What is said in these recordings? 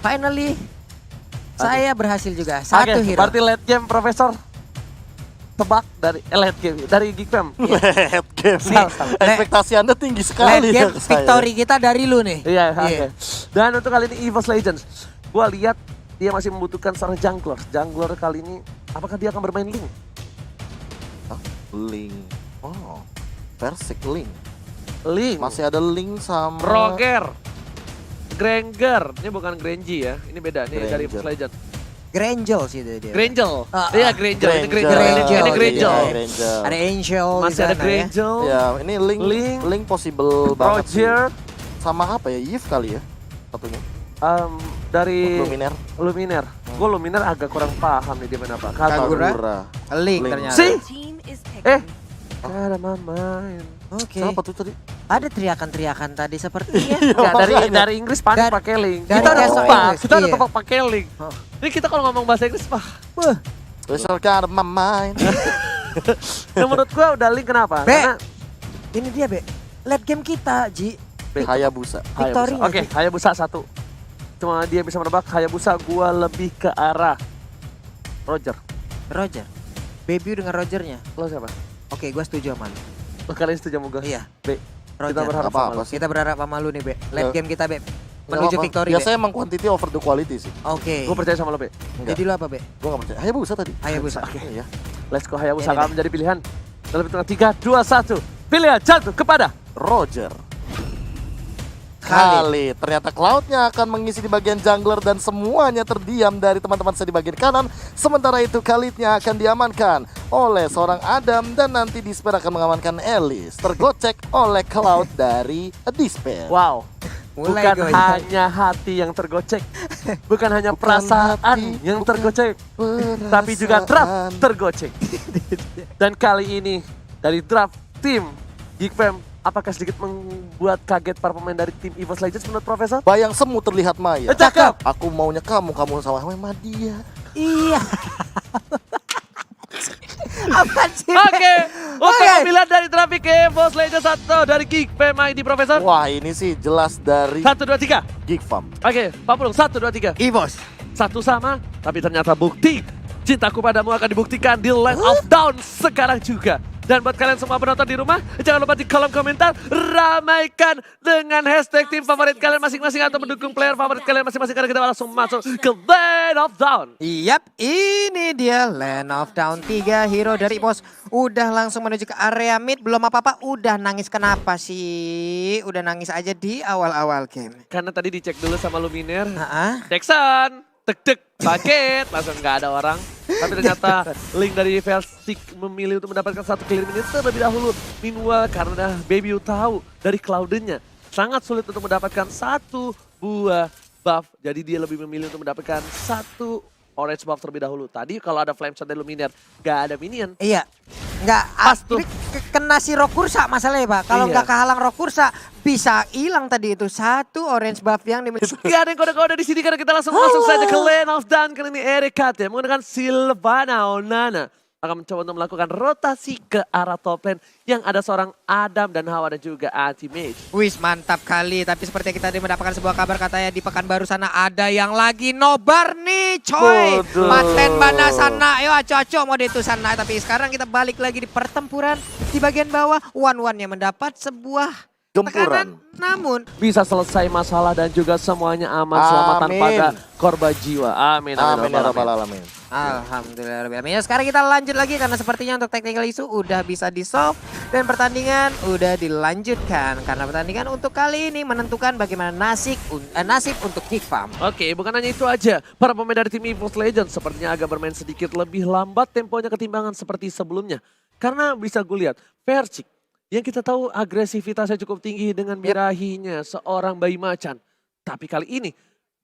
finally saya berhasil juga. Satu hero. Berarti late game Profesor. Tebak dari late game dari Geekfam. Late game. Ekspektasi Anda tinggi sekali. Late game ya ke saya. victory kita dari lu nih. Iya, oke. Dan untuk kali ini EVOS Legends, gua lihat dia masih membutuhkan seorang jungler. Jungler kali ini, apakah dia akan bermain Link? Hah? Link. Oh, Versik Link. Link. Masih ada Link sama Roger. Granger. Ini bukan Grangy ya. Ini beda nih dari EVOS Legends. Grangel sih dia. Grangel. Iya, Grangel. Ini Granger. Grangel. Ini Grangel. Iya, Granger. Ada Angel Masih ada di sana, ya. Grangel. Ya, ini Link possible banget sih. Roger. Sama apa ya? Yves kali ya satunya. Dari Luminer. Luminer. Gue Luminer agak kurang paham nih dia main apa. Kagura. Link ternyata. Si. Team is Eh. picking. Kada main. Oke. Siapa tuh tadi? Ada teriakan-teriakan tadi sepertinya. Ya, dari Inggris panik Dari- pakai Link. dari Kita udah Castle tebak. Inggris, Kita udah iya. tebak pakai Link. Oh. Ini kita kalau ngomong bahasa Inggris, wah. Whistle got my mind. Ya, menurut gua udah Link kenapa? Be. Karena Ini dia, Be. Late game kita, Ji. Hayabusa. Victory Hayabusa. Oke, Hayabusa 1. Cuma dia bisa menebak Hayabusa, gua lebih ke arah Roger. Roger. Baby dengan Rogernya. Lo siapa? Oke, gua setuju sama lu. Lo kalian setuju sama gua? Iya. B. Kita Roger. berharap Apa-apa sama lo. sih. Kita berharap sama lu nih, Be. Late Ya. game kita, Be. Nggak Menuju apa-apa. victory, Biasanya Be. emang quantity over the quality sih. Oke. Gua percaya sama lo, B. Enggak. Jadi lu apa, Be? Gua gak percaya. Hayabusa tadi. Hayabusa. Oke ya. Let's go Hayabusa Ini akan deh. menjadi pilihan. Dalam hitungan 3, 2, 1. Pilihan jatuh kepada Roger. Khalid. Khalid. Ternyata Cloud-nya akan mengisi di bagian jungler dan semuanya terdiam dari teman-teman saya di bagian kanan. Sementara itu Khalid-nya akan diamankan oleh seorang Adam dan nanti Despair akan mengamankan Elise. Tergocek oleh Cloud dari Despair. wow. Mulai Bukan goyang. hanya hati yang tergocek. Bukan hanya Bukan perasaan hati, yang bukan tergocek. Tapi juga draft perasaan. tergocek. Dan kali ini dari draft tim Geekfam, apakah sedikit membuat kaget para pemain dari tim EVOS Legends menurut Profesor? Bayang semu terlihat maya. Cakep. Aku maunya kamu sama dia. Iya. Apa sih? Oke, untuk Oke. pemilihan dari draft EVOS Legends atau dari Geekfam ID Profesor? Wah ini sih jelas dari 1, 2, 3. Geek Farm. Oke, Pak Pulung, 1, 2, 3. EVOS. Satu sama, tapi ternyata bukti cintaku padamu akan dibuktikan di Land of Dawn sekarang juga. Dan buat kalian semua penonton di rumah, jangan lupa di kolom komentar ramaikan dengan hashtag tim favorit kalian masing-masing atau mendukung player favorit kalian masing-masing karena kita langsung masuk ke Land of Dawn. Yap, ini dia Land of Dawn 3 hero dari EVOS. Udah langsung menuju ke area mid, belum apa-apa udah nangis. Kenapa sih? Udah nangis aja di awal-awal game. Karena tadi dicek dulu sama Luminer, Heeh. Jackson, tek-tek, paket, langsung nggak ada orang. Tapi ternyata Link dari Versik memilih untuk mendapatkan satu clear minute terlebih dahulu. Meanwhile karena Baby tahu dari Clouden-nya sangat sulit untuk mendapatkan satu buah buff. Jadi dia lebih memilih untuk mendapatkan satu orange buff terlebih dahulu. Tadi kalau ada Flame Shot dari Luminer, nggak ada minion. Iya. Enggak, Pas tuh. ini kena si Rokursa masalahnya, Pak. Kalau Iya. nggak kehalang Rokursa, bisa hilang tadi itu satu orange buff yang dimiliki. Gak ada yang kode-kode di sini karena kita langsung masuk saja ke Land of Dawn. Kali ini Erika ya menggunakan Sylvana Onana akan mencoba untuk melakukan rotasi ke arah top lane yang ada seorang Adam dan Hawa dan juga Anti-Mage. Wis mantap kali, tapi seperti kita tadi mendapatkan sebuah kabar katanya di Pekanbaru sana ada yang lagi nobar nih coy. Bodoh. Maten mana sana, yo aco-aco mode itu sana. Tapi sekarang kita balik lagi di pertempuran di bagian bawah. One-one yang mendapat sebuah Gempuran. tekanan. Namun Bisa selesai masalah dan juga semuanya aman selamat tanpa Amin. ada korban jiwa. Amin, Amin ya amin. rabbal alamin. Alhamdulillah. Ya, sekarang kita lanjut lagi karena sepertinya untuk technical issue udah bisa di-solve dan pertandingan udah dilanjutkan. Karena pertandingan untuk kali ini menentukan bagaimana nasib untuk Geekfam. Oke, bukan hanya itu aja. Para pemain dari tim EVOS Legends sepertinya agak bermain sedikit lebih lambat temponya ketimbangan seperti sebelumnya. Karena bisa gue lihat, Versik yang kita tahu agresivitasnya cukup tinggi dengan birahinya seorang bayi macan. Tapi kali ini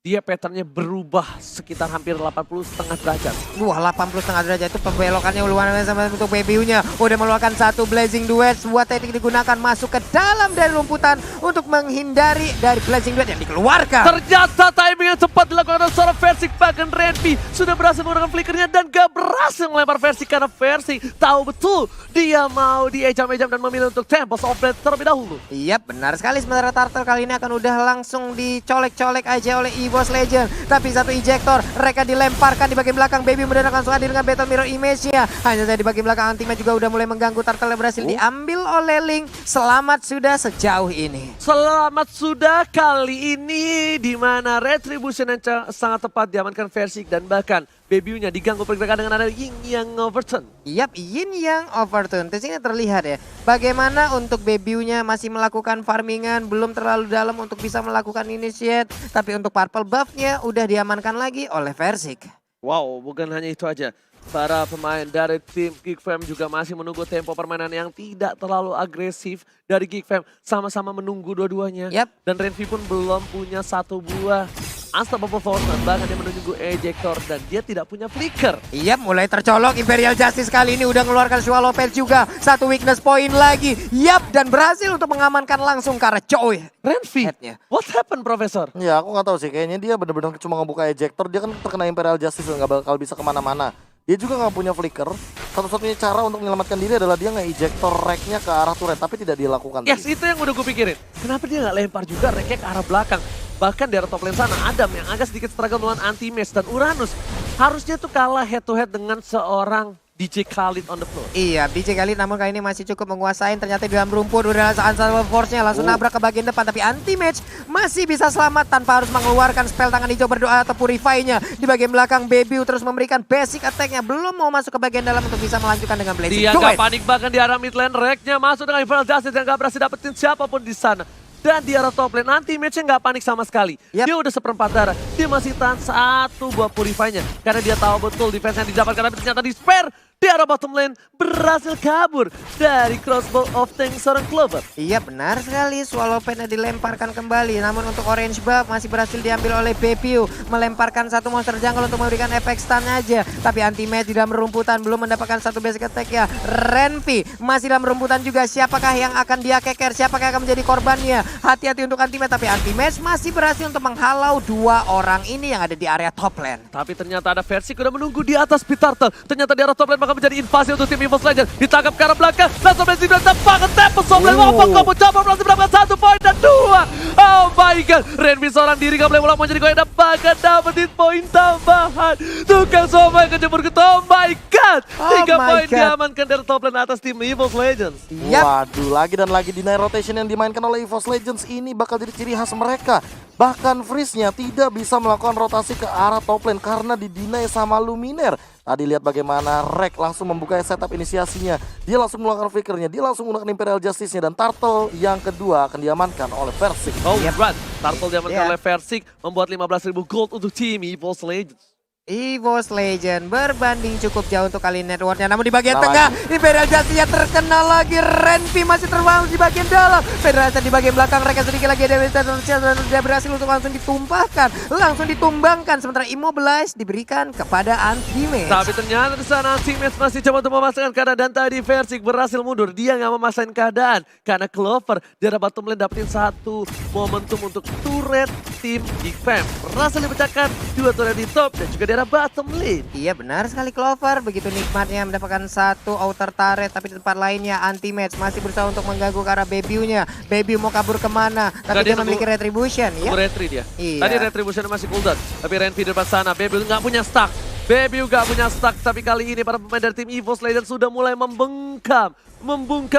dia patternnya berubah sekitar hampir 80,5 derajat. Wah, 80,5 derajat itu pembelokannya luar biasa sama untuk BBU-nya. Udah mengeluarkan satu Blazing Duet, sebuah teknik digunakan masuk ke dalam dari rumputan untuk menghindari dari Blazing Duet yang dikeluarkan. Ternyata timing yang cepat dilakukan oleh seorang Versik Versik, bahkan Renvi sudah berhasil menggunakan flickernya dan gak berhasil melempar Versik karena Versik tahu betul dia mau diejam-ejam dan memilih untuk Tempest of Blade terlebih dahulu. Iya benar sekali, sementara Turtle kali ini akan udah langsung dicolek-colek aja oleh EVOS Legend. Tapi satu ejector, mereka dilemparkan di bagian belakang. Baby mudah langsung hadir dengan Battle Mirror Image-nya. Hanya saja di bagian belakang Anti-Match juga udah mulai mengganggu. Turtle yang berhasil diambil oleh Link. Selamat sudah sejauh ini. Selamat sudah kali ini di mana Retribution yang sangat tepat diamankan Versik dan bahkan Baby-nya diganggu pergerakan dengan ada Yin Yang Overturn. Yap, Yin Yang Overturn. Di sini terlihat ya, bagaimana untuk Baby-nya masih melakukan farmingan, belum terlalu dalam untuk bisa melakukan initiate. Tapi untuk purple buff-nya udah diamankan lagi oleh Versik. Wow, bukan hanya itu aja. Para pemain dari tim Geek Fam juga masih menunggu tempo permainan yang tidak terlalu agresif dari Geek Fam. Sama-sama menunggu dua-duanya. Yap. Dan Renvi pun belum punya satu buah Unstoppable Force, bahkan dia menunggu ejector dan dia tidak punya flicker. Iya, mulai tercolok. Imperial Justice kali ini udah ngeluarkan Swallow Pelt juga. Satu weakness point lagi. Yap, dan berhasil untuk mengamankan langsung ke arah Choi. Renvi, Headnya. what happened, Profesor? Ya aku nggak tahu sih, kayaknya dia bener-bener cuma ngebuka ejector. Dia kan terkena Imperial Justice, nggak bakal bisa kemana-mana. Dia juga nggak punya flicker. Satu-satunya cara untuk menyelamatkan diri adalah dia nge-ejector rack-nya ke arah turret, tapi tidak dilakukan. Yes, tadi. itu yang udah gue pikirin. Kenapa dia nggak lempar juga rack-nya ke arah belakang? Bahkan di arah top lane sana, Adam yang agak sedikit struggle melawan Anti-Match dan Uranus harusnya tuh kalah head to head dengan seorang DJ Khalid on the floor. Iya, DJ Khalid namun kali ini masih cukup menguasain. Ternyata di dalam rumput udah Unstoppable Force-nya langsung nabrak ke bagian depan. Tapi Anti-Match masih bisa selamat tanpa harus mengeluarkan spell tangan hijau berdoa atau purify-nya. Di bagian belakang Baby terus memberikan basic attack-nya. Belum mau masuk ke bagian dalam untuk bisa melanjutkan dengan Blazing Dia Duet. gak panik bahkan di arah mid lane, rack-nya masuk dengan Imperial Justice dan gak berhasil dapetin siapapun di sana. Dan di arah top lane, Anti-Match-nya gak panik sama sekali. Yap. Dia udah seperempat darah, dia masih tahan satu buah purify-nya. Karena dia tahu betul defense yang didapatkan, tapi ternyata di spare. Di arah bottom lane berhasil kabur dari crossbow of tank seorang Clover. Iya benar sekali, Swallow Pen dilemparkan kembali. Namun untuk orange buff masih berhasil diambil oleh Baby. Melemparkan satu monster jungle untuk memberikan efek stun aja. Tapi Anti-Match di dalam rumputan belum mendapatkan satu basic attack ya. Renvi masih dalam rumputan juga. Siapakah yang akan dia keker? Siapakah yang akan menjadi korbannya? Hati-hati untuk Anti-Match. Tapi Anti-Match masih berhasil untuk menghalau dua orang ini yang ada di area top lane. Tapi ternyata ada Versik udah menunggu di atas Pit Turtle. Ternyata di arah top lane akan menjadi invasi untuk tim EVOS Legend. Ditangkap ke arah belakang. Langsung Blazing Duet tembakan Tempest of Blade. Wapang kamu coba berhasil mendapatkan 1 poin dan 2. Oh my god. Renvi seorang diri gak boleh ulang menjadi goyang dan bahkan dapetin poin tambahan. Tukang Somai kejebur ke oh my god. 3 my poin God. diamankan dari top lane atas tim EVOS Legends. Yap. Waduh, lagi dan lagi deny rotation yang dimainkan oleh EVOS Legends ini bakal jadi ciri khas mereka. Bahkan Freeze-nya tidak bisa melakukan rotasi ke arah top lane karena didinai sama Luminer. Tadi lihat bagaimana Rek langsung membuka setup inisiasinya. Dia langsung melakukan flickernya, dia langsung menggunakan Imperial Justice-nya. Dan Turtle yang kedua akan diamankan oleh Versik. Oh right, Turtle diamankan Yeah. oleh Versik membuat 15.000 gold untuk tim EVOS Legends. EVOS Legend berbanding cukup jauh untuk kali networknya. Namun di bagian Nah, tengah Imperial Justice terkena lagi. Renvi masih terbang di bagian dalam. Federasi di bagian belakang. Mereka sedikit lagi ada dan dia berhasil untuk langsung ditumpahkan, langsung ditumbangkan. Sementara Immobilize diberikan kepada Anti-Match. Tapi ternyata di sana Anti-Match masih coba untuk memasangkan keadaan dan tadi Versik berhasil mundur. Dia nggak memasangkan keadaan karena Clover di arah bottom lane dapetin satu momentum untuk turret tim Geek Fam. Berhasil dipecahkan 2 turret di top dan juga di arah bottom lane. Iya benar sekali Clover, begitu nikmatnya mendapatkan satu outer turret. Tapi di tempat lainnya Anti-Match masih berusaha untuk mengganggu ke arah Baby-nya. Baby mau kabur kemana? Tapi Nggak, dia dia memiliki retribution ya. Tunggu retri dia. Iya. Tadi retribution masih cooldown. Tapi Renvi di depan sana. Baby nggak punya stack. Baby nggak punya stack. Tapi kali ini para pemain dari tim EVOS Legends sudah mulai membungkam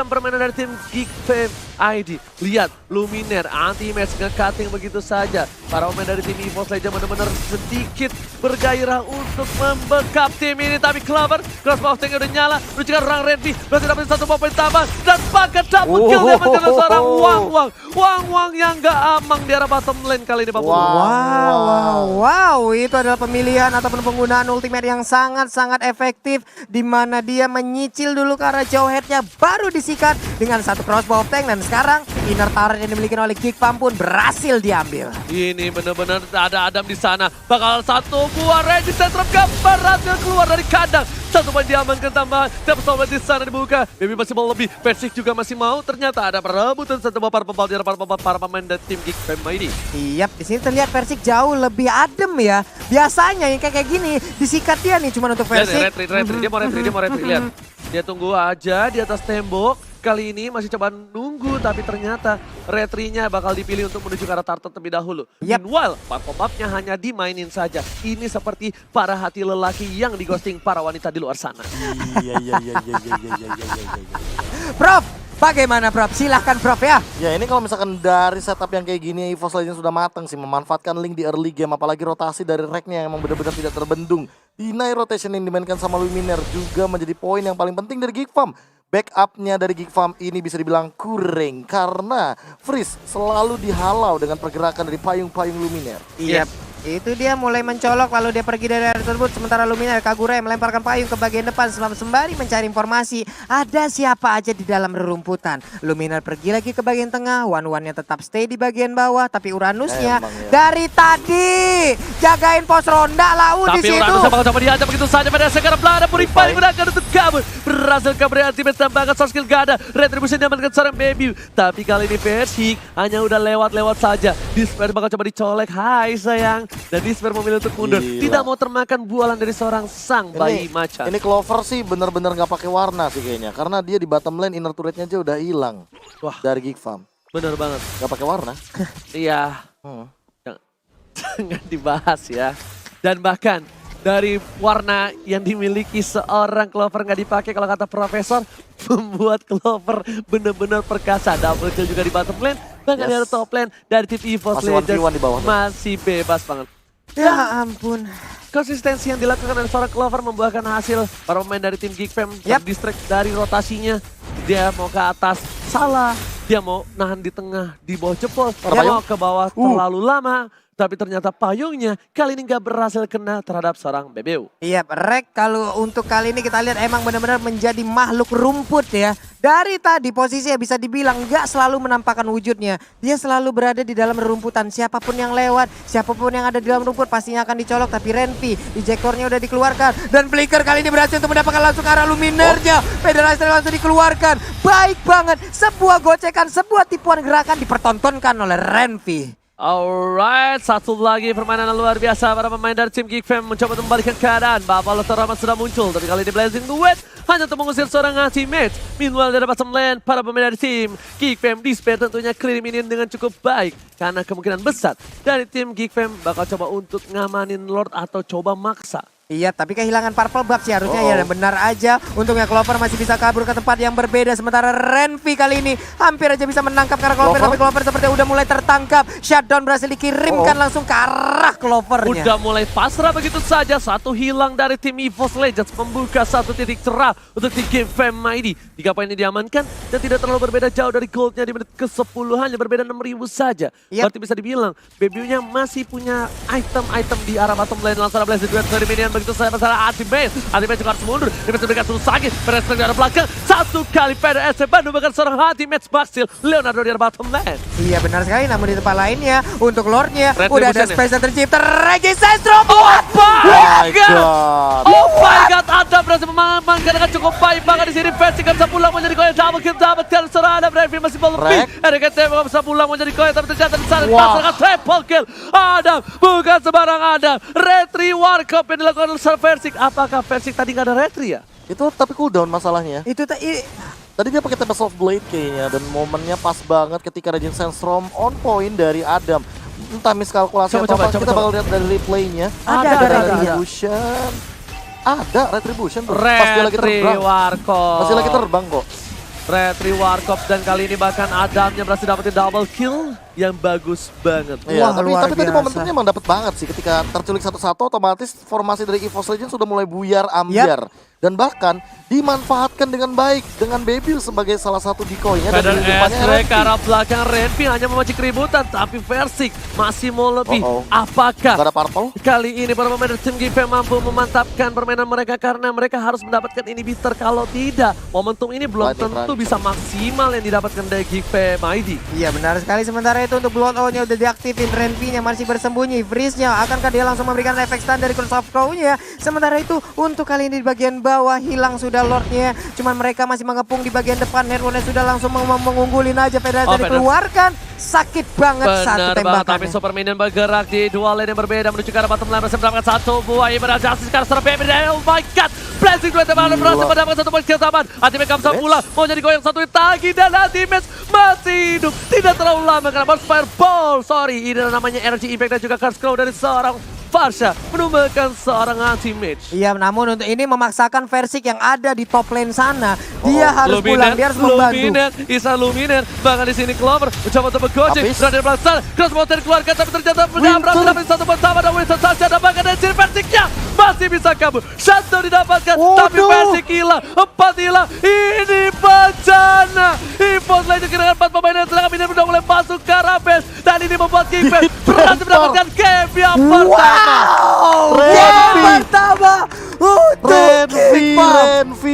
permainan dari tim Geek Fam ID. Lihat Luminer, Anti-Match nge-cutting begitu saja. Para pemain dari tim EVOS Legends benar-benar sedikit bergairah untuk membekap tim ini. Tapi Clover, crossbow tank udah nyala. Rujukan orang Renvi, berhasil dapetin satu poin tambah. Dan pakai double kill dapatkan seorang Wang-Wang. Wang-Wang yang gak amang di arah bottom lane kali ini Pak Purwo. Wow, itu adalah pemilihan ataupun penggunaan ultimate yang sangat-sangat efektif, di mana dia menyicil dulu ke arah jauh headnya, baru disikat dengan satu crossbow of tank, dan sekarang inner turret yang dimiliki oleh Geek Fam pun berhasil diambil. Ini benar-benar ada Adam di sana. Bakal satu buah resistance trap berhasil keluar dari kandang. 1 poin diamankan tambahan. Dapat sobat di sana dibuka. Baby masih mau lebih. Persik juga masih mau. Ternyata ada perebutan satu para pembalap di hadapan para pemain dan tim Geek Fam ini. Iya, di sini terlihat Persik jauh lebih adem ya. Biasanya yang kayak gini disikat dia nih cuma untuk Persik. Retri. Dia mau retri. Lihat. Dia tunggu aja di atas tembok. Kali ini masih coba nunggu, tapi ternyata retrinya bakal dipilih untuk menuju ke arah Tartan terlebih dahulu. Yep. Meanwhile, pop-up-nya hanya dimainin saja. Ini seperti para hati lelaki yang digosting para wanita di luar sana. Iya. Prof, bagaimana Prof? Silahkan Prof ya. Ya ini kalau misalkan dari setup yang kayak gini EVOS Legends sudah matang sih. Memanfaatkan link di early game. Apalagi rotasi dari racknya yang emang benar-benar tidak terbendung. Deny rotation yang dimainkan sama Luminaire juga menjadi poin yang paling penting dari Geek Fam. Backupnya dari Geek Fam ini bisa dibilang kurang karena Freeze selalu dihalau dengan pergerakan dari payung-payung Luminaire. Iya. Itu dia mulai mencolok lalu dia pergi dari area tersebut. Sementara Luminaire Kagura yang melemparkan payung ke bagian depan sembari mencari informasi. Ada siapa aja di dalam rerumputan. Luminaire pergi lagi ke bagian tengah. One-one-nya tetap stay di bagian bawah. Tapi Uranusnya Emang ya. dari tadi jagain pos ronda laut di Tapi situ. Uranus bakal coba diajak begitu saja pada sekarang pelana Purify digunakan untuk kabur. Berhasil kabur dari ultimate tambahkan soft skill gak ada. Retribution diamankan seorang baby. Tapi kali ini Persik hanya udah lewat-lewat saja. Disper bakal coba dicolek. Hai sayang. Dan Disper memilih untuk mundur. Gila. Tidak mau termakan bualan dari seorang sang bayi macan. Ini Clover sih bener-bener gak pakai warna sih kayaknya. Karena dia di bottom lane inner turretnya aja udah hilang. Wah, Dari Geek Fam. bener banget. Gak pakai warna. Iya. Hmm. Jangan dibahas ya. Dan bahkan dari warna yang dimiliki seorang Clover nggak dipakai kalau kata Profesor, membuat Clover benar-benar perkasa. Double kill juga di bottom lane, bahkan Yes. di top lane dari tim EVOS Masih Legends 1v1 di bawah tuh. masih bebas banget. Ya ampun. Konsistensi yang dilakukan oleh seorang Clover membuahkan hasil. Para pemain dari tim Geek Fam Yap. terdistract dari rotasinya. Dia mau ke atas, salah. Dia mau nahan di tengah, di bawah jempol. Dia Payung. mau ke bawah terlalu lama. Tapi ternyata payungnya kali ini nggak berhasil kena terhadap seorang BBU. Iya, Rek kalau untuk kali ini kita lihat emang benar-benar menjadi makhluk rumput ya. Dari tadi posisinya bisa dibilang nggak selalu menampakkan wujudnya. Dia selalu berada di dalam rerumputan. Siapapun yang lewat, siapapun yang ada di dalam rumput pastinya akan dicolok. Tapi Renpi, ejectornya udah dikeluarkan. Dan Flicker kali ini berhasil untuk mendapatkan langsung arah Luminernya. Federasi langsung dikeluarkan. Baik banget, sebuah gocekan, sebuah tipuan gerakan dipertontonkan oleh Renpi. Alright, satu lagi permainan yang luar biasa para pemain dari tim Geek Fam mencoba membalikan keadaan. Bapak Rahmat sudah muncul, tapi kali ini Blazing Duet hanya untuk mengusir seorang teammate. Meanwhile dari bottom lane, para pemain dari tim Geek Fam Disper tentunya clear minion dengan cukup baik. Karena kemungkinan besar dari tim Geek Fam bakal coba untuk ngamanin Lord atau coba maksa. Iya, tapi kehilangan purple buff sih harusnya ya. Dan benar aja, untungnya Clover masih bisa kabur ke tempat yang berbeda. Sementara Renvi kali ini hampir aja bisa menangkap karena Clover. Tapi Clover sepertinya udah mulai tertangkap. Shutdown berhasil dikirimkan langsung ke arah Clovernya. Udah mulai pasrah begitu saja. Satu hilang dari tim EVOS Legends membuka satu titik cerah untuk di game Fam ID. 3 poin ini diamankan dan tidak terlalu berbeda jauh dari goldnya di menit ke-10. Hanya berbeda 6.000 saja. Yep. Berarti bisa dibilang BBU-nya masih punya item-item di arah bottom lane. Langsung ada Blazing Duet dari minion. Begitu saya masalah Ultimate. Ultimate juga harus mundur. Dia bisa berikan terus sakit. PDS di arah belakang. Satu kali PDS Bandung bahkan seorang Ultimate Maxil. Leonardo di arah bottom lane. Iya benar sekali, namun di tempat lainnya untuk Lordnya Retribution udah ada ya? space yang tercipta. Regi Sestro Oh my god! God. Oh my god, Adam berhasil mengamankan dengan cukup baik banget di sini. Versi kan bisa pulang menjadi koin double kill, dapat kill seorang Adam. Revi masih belum lebih. RKT bisa pulang menjadi koin, tapi ternyata di sana dipasarkan triple kill. Adam bukan sembarang Adam. Retri Warkop yang dilakukan oleh Versik. Apakah Versik tadi nggak ada retri ya? Itu tapi cooldown masalahnya. Itu Tadi dia pakai Tempest of Blade kayaknya. Dan momennya pas banget ketika Raging Sandstorm on point dari Adam. Entah miskalkulasi atau apa, kita bakal lihat dari replaynya. Ada Retribution. Ada Retribution tuh. Pas dia lagi Retri terbang. Warkop. Masih lagi terbang kok. Retri Warkop dan kali ini bahkan Adamnya berhasil dapetin double kill yang bagus banget. Iya, Wah, tapi luar tadi biasa. momentumnya emang dapat banget sih. Ketika terculik satu-satu otomatis formasi dari EVOS Legends sudah mulai buyar ambiar. Dan bahkan dimanfaatkan dengan baik dengan Bebil sebagai salah satu decoy-nya. Dan di depannya SR RNP. ke arah belakang Renpi hanya memancing keributan, tapi Versik masih mau lebih. Gak Apakah ada purple. kali ini para pemain dari tim GP mampu memantapkan permainan mereka karena mereka harus mendapatkan inhibitor. Kalau tidak, momentum ini belum Lightning tentu Crunch. bisa maksimal yang didapatkan dari GP ID. Iya benar sekali, sementara itu untuk Blood O-nya udah diaktifin. Renvi-nya masih bersembunyi. Freeze-nya akankah dia langsung memberikan efek stun dari Curse of Crow-nya. Sementara itu untuk kali ini di bagian bawah hilang sudah Lord-nya. Cuman mereka masih mengepung di bagian depan. Herone sudah langsung mengunggulin aja. Federasi dikeluarkan. Sakit banget satu Benar banget, tapi tembakannya. Super Minion bergerak di dua lane yang berbeda menuju ke arah bottom lane. Masih mendapatkan satu buah Ibadah Justice karena serang baby. Oh my god, Blessing dua tembakan berhasil mendapatkan satu poin kesamaan. Ultimate Kamsa pula mau jadi goyang satu tagi dan Ultimate masih hidup. Tidak terlalu lama karena Burst Fireball. Sorry, ini namanya Energy Impact dan juga Curse Crow dari seorang Farsha menumbangkan seorang anti-mage. Iya, namun untuk ini memaksakan Versik yang ada di top lane sana. Dia harus pulang, dia harus membantu. Luminer, Isa Luminer. Bahkan di sini Clover mencoba untuk bergocek. Habis. Berada di belakang, Cross mau dikeluarkan tapi ternyata mendapat satu bersama dan Winston Sasha dan bahkan dari Versiknya masih bisa kabur. Shutdown didapatkan, tapi Versik hilang, 4 hilang. Ini bencana. Impos lanjut kehilangan 4 pemain dan sedangkan Minion sudah mulai masuk ke arah base. Dan ini membuat Kingpin berhasil mendapatkan game yang pertama. Wow, Renvi. yang pertama untuk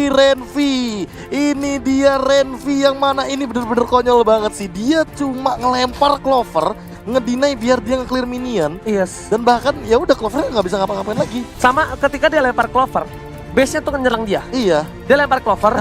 Renvi. Ini dia Renvi yang mana ini bener-bener konyol banget sih. Dia cuma ngelempar Clover, ngedinai biar dia nge-clear minion. Yes. Dan bahkan ya udah Clovernya nggak bisa ngapa-ngapain lagi. Sama ketika dia lempar Clover, base-nya tuh nyerang dia. Iya. Dia lempar Clover,